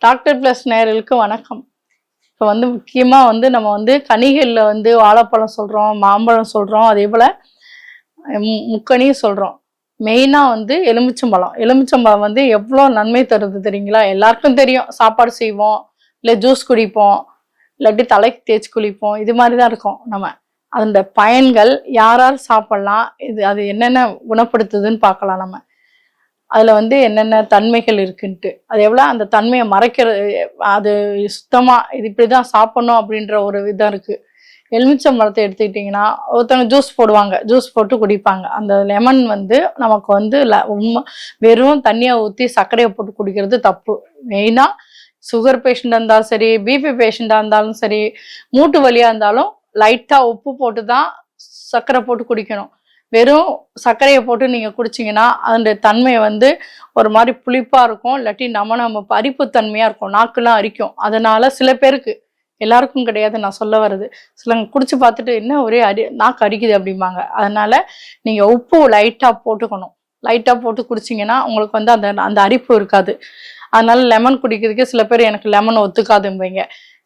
Doctor plus நேயர்களுக்கு வணக்கம். இப்போ முக்கியமாக நம்ம கனிகளில் வாழைப்பழம் சொல்கிறோம், மாம்பழம் சொல்கிறோம், அதே போல் முக்கனியும் சொல்கிறோம். மெயினாக எலுமிச்சம்பழம். எலுமிச்சம்பழம் எவ்வளோ நன்மை தருது தெரியுங்களா? எல்லாருக்கும் தெரியும். சாப்பாடு செய்வோம், இல்லை ஜூஸ் குடிப்போம், இல்லாட்டி தலைக்கு தேய்ச்சி குளிப்போம், இது மாதிரி தான் இருக்கும். அந்த பயன்கள் யார் யார் சாப்பிட்லாம், அது என்னென்ன குணப்படுத்துதுன்னு பார்க்கலாம். அதில் என்னென்ன தன்மைகள் இருக்குன்ட்டு, அது எவ்வளோ அந்த தன்மையை மறைக்கிறது, அது சுத்தமாக இது இப்படி தான் சாப்பிட்ணும் அப்படின்ற ஒரு விதம் இருக்குது. எலுமிச்சம்பழத்தை எடுத்துக்கிட்டிங்கன்னா ஒருத்தவங்க ஜூஸ் போடுவாங்க, ஜூஸ் போட்டு குடிப்பாங்க. அந்த லெமன் நமக்கு வெறும் தண்ணியை ஊற்றி சர்க்கரையை போட்டு குடிக்கிறது தப்பு. மெயினாக சுகர் பேஷண்ட்டாக இருந்தாலும் சரி, பிபி பேஷண்ட்டாக இருந்தாலும் சரி, மூட்டு வலியாக இருந்தாலும் லைட்டாக உப்பு போட்டு தான் சர்க்கரை போட்டு குடிக்கணும். வெறும் சர்க்கரையை போட்டு நீங்கள் குடிச்சிங்கன்னா அதனுடைய தன்மை ஒரு மாதிரி புளிப்பாக இருக்கும், இல்லாட்டி நம்ம அரிப்புத்தன்மையாக இருக்கும், நாக்குலாம் அரிக்கும். அதனால் சில பேருக்கு, எல்லாருக்கும் கிடையாது நான் சொல்ல வர்றது, சிலங்க குடிச்சு பார்த்துட்டு என்ன ஒரே நாக்கு அரிக்குது அப்படிம்பாங்க. அதனால் நீங்கள் உப்பு லைட்டாக போட்டுக்கணும். லைட்டாக போட்டு குடிச்சிங்கன்னா உங்களுக்கு அந்த அந்த அரிப்பு இருக்காது. அதனால லெமன் குடிக்கிறதுக்கு சில பேர் எனக்கு லெமன் ஒத்துக்காதும்பீங்க.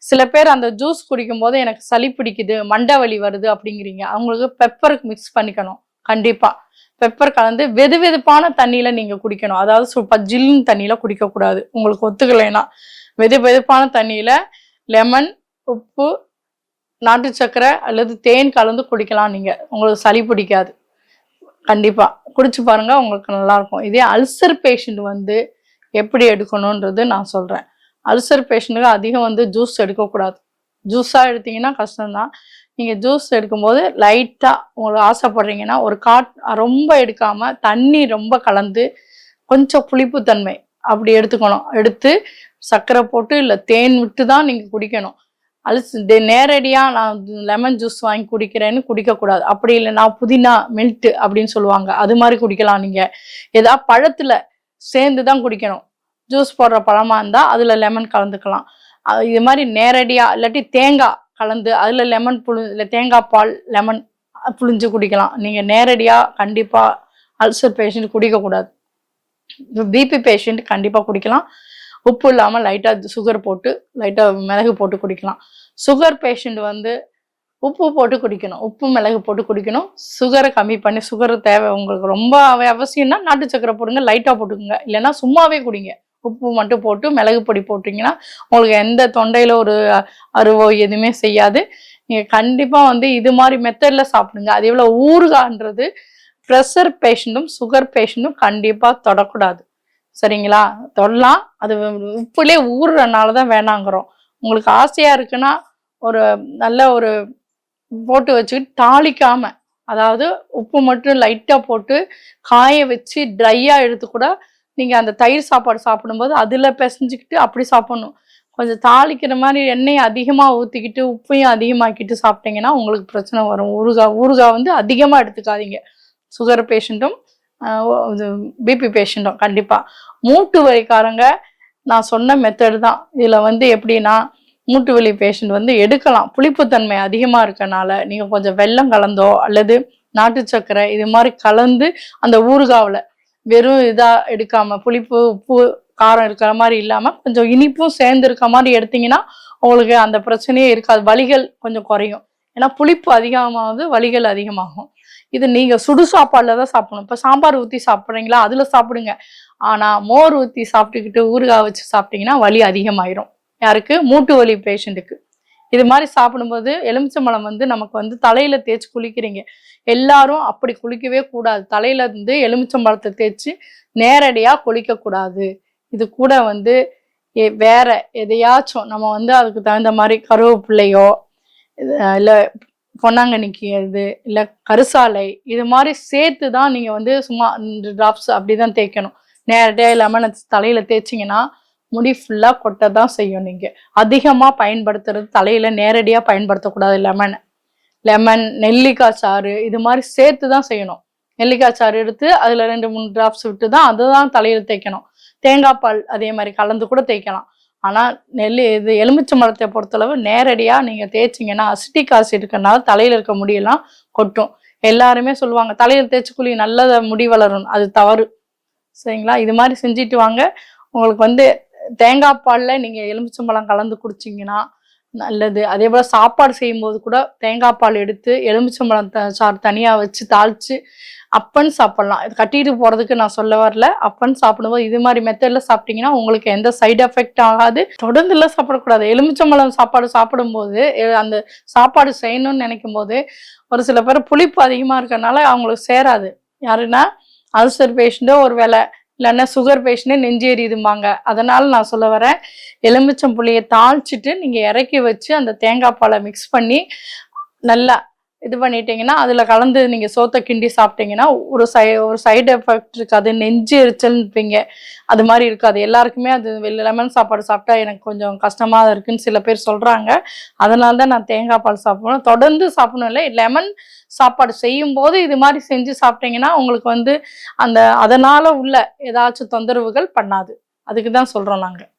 சில பேர் அந்த ஜூஸ் குடிக்கும் போது எனக்கு சளி பிடிக்குது, மண்டை வலி வருது அப்படிங்கிறீங்க. அவங்களுக்கு பெப்பருக்கு மிக்ஸ் பண்ணிக்கணும். கண்டிப்பாக பெப்பர் கலந்து வெது வெதுப்பான தண்ணியில் நீங்கள் குடிக்கணும். அதாவது ஜில்லுன்னு தண்ணியில் குடிக்கக்கூடாது. உங்களுக்கு ஒத்துக்கலைன்னா வெது வெதுப்பான தண்ணியில் லெமன், உப்பு, நாட்டு சர்க்கரை அல்லது தேன் கலந்து குடிக்கலாம். நீங்கள் உங்களுக்கு சளி பிடிக்காது. கண்டிப்பாக குடிச்சு பாருங்கள், உங்களுக்கு நல்லாயிருக்கும். இதே அல்சர் பேஷண்ட் எப்படி எடுக்கணுன்றது நான் சொல்கிறேன். அல்சர் பேஷண்ட்டுக்கு அதிகம் ஜூஸ் எடுக்கக்கூடாது. ஜூஸாக எடுத்தீங்கன்னா கஷ்டம்தான். நீங்கள் ஜூஸ் எடுக்கும்போது லைட்டாக உங்களுக்கு ஆசைப்படுறீங்கன்னா ஒரு ரொம்ப எடுக்காமல் தண்ணி ரொம்ப கலந்து கொஞ்சம் புளிப்புத்தன்மை அப்படி எடுத்துக்கணும். எடுத்து சர்க்கரை போட்டு இல்லை தேன் விட்டு தான் நீங்கள் குடிக்கணும். நேரடியாக நான் லெமன் ஜூஸ் வாங்கி குடிக்கிறேன்னு குடிக்கக்கூடாது. அப்படி இல்லை நான் புதினா மில்ட்டு அப்படின்னு சொல்லுவாங்க, அது மாதிரி குடிக்கலாம். நீங்கள் ஏதாவது பழத்தில் சேர்ந்து தான் குடிக்கணும். ஜூஸ் போடுற பழமாக இருந்தால் அதில் லெமன் கலந்துக்கலாம். இது மாதிரி நேரடியாக இல்லாட்டி தேங்காய் கலந்து அதில் லெமன் இல்லை தேங்காய் பால் லெமன் புழிஞ்சு குடிக்கலாம். நீங்கள் நேரடியாக கண்டிப்பாக அல்சர் பேஷண்ட் குடிக்கக்கூடாது. பிபி பேஷண்ட் கண்டிப்பாக குடிக்கலாம். உப்பு இல்லாமல் லைட்டாக சுகர் போட்டு லைட்டாக மிளகு போட்டு குடிக்கலாம். சுகர் பேஷண்ட் உப்பு போட்டு குடிக்கணும், உப்பு மிளகு போட்டு குடிக்கணும். சுகரை கம்மி பண்ணி, சுகர் தேவை உங்களுக்கு ரொம்ப அவசியம்னா நாட்டு சக்கரை போடுங்க, லைட்டாக போட்டுக்குங்க. இல்லைன்னா சும்மாவே குடிங்க. உப்பு மட்டும் போட்டு மிளகு பொடி போட்டிங்கன்னா உங்களுக்கு எந்த தொண்டையில் ஒரு அருவோ எதுவுமே செய்யாது. நீங்கள் கண்டிப்பாக இது மாதிரி மெத்தடில் சாப்பிடுங்க. அதே போல் ஊறுகான்றது ப்ரெஷர் பேஷண்ட்டும் சுகர் பேஷண்ட்டும் கண்டிப்பாக தொடக்கூடாது. சரிங்களா? தொடலாம், அது உப்புலே ஊறுறனால தான் வேணாங்கிறோம். உங்களுக்கு ஆசையாக இருக்குன்னா ஒரு நல்ல ஒரு போட்டு வச்சுக்கிட்டு தாளிக்காமல், அதாவது உப்பு மட்டும் லைட்டாக போட்டு காய வச்சு ட்ரையாக எடுத்து கூட நீங்கள் அந்த தயிர் சாப்பாடு சாப்பிடும்போது அதில் பிசைஞ்சிக்கிட்டு அப்படி சாப்பிட்ணும். கொஞ்சம் தாளிக்கிற மாதிரி எண்ணெயை அதிகமாக ஊற்றிக்கிட்டு உப்பையும் அதிகமாக்கிட்டு சாப்பிட்டீங்கன்னா உங்களுக்கு பிரச்சனை வரும். ஊறுகாய் அதிகமாக எடுத்துக்காதீங்க. சுகர் பேஷண்ட்டும் பிபி பேஷண்ட்டும் கண்டிப்பாக. மூட்டு வலிக்காரங்க நான் சொன்ன மெத்தடு தான். இதில் எப்படின்னா மூட்டு வலி பேஷண்ட் எடுக்கலாம். புளிப்புத்தன்மை அதிகமாக இருக்கனால நீங்கள் கொஞ்சம் வெல்லம் கலந்தோ அல்லது நாட்டு சர்க்கரை இது மாதிரி கலந்து அந்த ஊறுகாவில் வெறும் இதாக எடுக்காமல் புளிப்பு உப்பு காரம் இருக்கிற மாதிரி இல்லாமல் கொஞ்சம் இனிப்பும் சேர்ந்து இருக்க மாதிரி எடுத்தீங்கன்னா உங்களுக்கு அந்த பிரச்சனையே இருக்காது. வலிகள் கொஞ்சம் குறையும். ஏன்னா புளிப்பு அதிகமாகுது, வலிகள் அதிகமாகும். இது நீங்கள் சுடு சாப்பாடில் தான் சாப்பிடணும். இப்போ சாம்பார் ஊற்றி சாப்பிட்றீங்களா, அதில் சாப்பிடுங்க. ஆனால் மோர் ஊற்றி சாப்பிட்டுக்கிட்டு ஊறுகாய் வச்சு சாப்பிட்டீங்கன்னா வலி அதிகமாயிரும். யாருக்கு? மூட்டு வலி பேஷண்ட்டுக்கு. இது மாதிரி சாப்பிடும்போது எலுமிச்சம்பழம் நமக்கு தலையில் தேய்ச்சி குளிக்கிறீங்க. எல்லாரும் அப்படி குளிக்கவே கூடாது. தலையில எலுமிச்சம்பழத்தை தேய்ச்சி நேரடியாக குளிக்கக்கூடாது. இது கூட வேற எதையாச்சும் நம்ம அதுக்கு தகுந்த மாதிரி கருவேப்பிள்ளையோ இல்லை பொன்னாங்கண்ணிக்கு இல்லை கருசாலை இது மாதிரி சேர்த்து தான் நீங்கள் சும்மா 2 டிராப்ஸ் அப்படி தான் தேய்க்கணும். நேரடியாக இல்லாமல் தலையில் தேய்ச்சிங்கன்னா முடி ஃபுல்லாக கொட்ட தான் செய்யும். நீங்கள் அதிகமாக பயன்படுத்துறது தலையில் நேரடியாக பயன்படுத்தக்கூடாது. லெமன் நெல்லிக்காய் சாறு இது மாதிரி சேர்த்து தான் செய்யணும். நெல்லிக்காய் சாறு எடுத்து அதில் 2-3 டிராப்ஸ் விட்டு தான் அதுதான் தலையில் தேய்க்கணும். தேங்காய் பால் அதே மாதிரி கலந்து கூட தேய்க்கலாம். ஆனால் எலுமிச்சம்பழத்தை பொறுத்தளவு நேரடியாக நீங்கள் தேய்ச்சிங்கன்னா அசிட்டிக் ஆசிட் இருக்கிறனால தலையில் இருக்க முடியெல்லாம் கொட்டும். எல்லாருமே சொல்லுவாங்க தலையில் தேய்ச்சி குழி நல்ல முடி வளரும், அது தவறு. சரிங்களா? இது மாதிரி செஞ்சுட்டு வாங்க. உங்களுக்கு தேங்காய் பாலில் நீங்கள் எலுமிச்சம்பழம் கலந்து குடிச்சிங்கன்னா நல்லது. அதே போல் சாப்பாடு செய்யும்போது கூட தேங்காய் பால் எடுத்து எலுமிச்சம்பழம் சாறு தனியாக வச்சு தாளித்து அப்பன்னு சாப்பிட்லாம். இது கட்டிட்டு போகிறதுக்கு நான் சொல்ல வரல. அப்பன்னு சாப்பிடும்போது இது மாதிரி மெத்தடில் சாப்பிட்டீங்கன்னா உங்களுக்கு எந்த சைடு எஃபெக்ட் ஆகாது. தொடர்ந்துலாம் சாப்பிடக்கூடாது. எலுமிச்சம்பழம் சாப்பாடு சாப்பிடும்போது அந்த சாப்பாடு செய்யணும்னு நினைக்கும் போது ஒரு சில பேர் புளிப்பு அதிகமாக இருக்கறனால அவங்களுக்கு சேராது. யாருன்னா அல்சர் பேஷண்ட்டோ ஒரு வேலை இல்லைன்னா சுகர் பேஷண்ட்டே நெஞ்சு எரியுதும்பாங்க. அதனால் நான் சொல்ல வரேன், எலுமிச்சம் புளியை தாளிச்சிட்டு நீங்கள் இறக்கி வச்சு அந்த தேங்காய் பாலை மிக்ஸ் பண்ணி நல்லா இது பண்ணிட்டீங்கன்னா அதில் கலந்து நீங்கள் சோத்தை கிண்டி சாப்பிட்டீங்கன்னா ஒரு சைடு எஃபெக்ட் இருக்காது. நெஞ்சு எரிச்சல்னுப்பீங்க, அது மாதிரி இருக்காது. எல்லாருக்குமே அது லெமன் சாப்பாடு சாப்பிட்டா எனக்கு கொஞ்சம் கஷ்டமாக இருக்குன்னு சில பேர் சொல்கிறாங்க. அதனால தான் நான் தேங்காய் பால் சாப்பிடணும். தொடர்ந்து சாப்பிடணும் இல்லை, லெமன் சாப்பாடு செய்யும்போது இது மாதிரி செஞ்சு சாப்பிட்டீங்கன்னா உங்களுக்கு வந்து அதனால் உள்ள ஏதாச்சும் தொந்தரவுகள் பண்ணாது. அதுக்கு தான் சொல்கிறோம் நாங்கள்.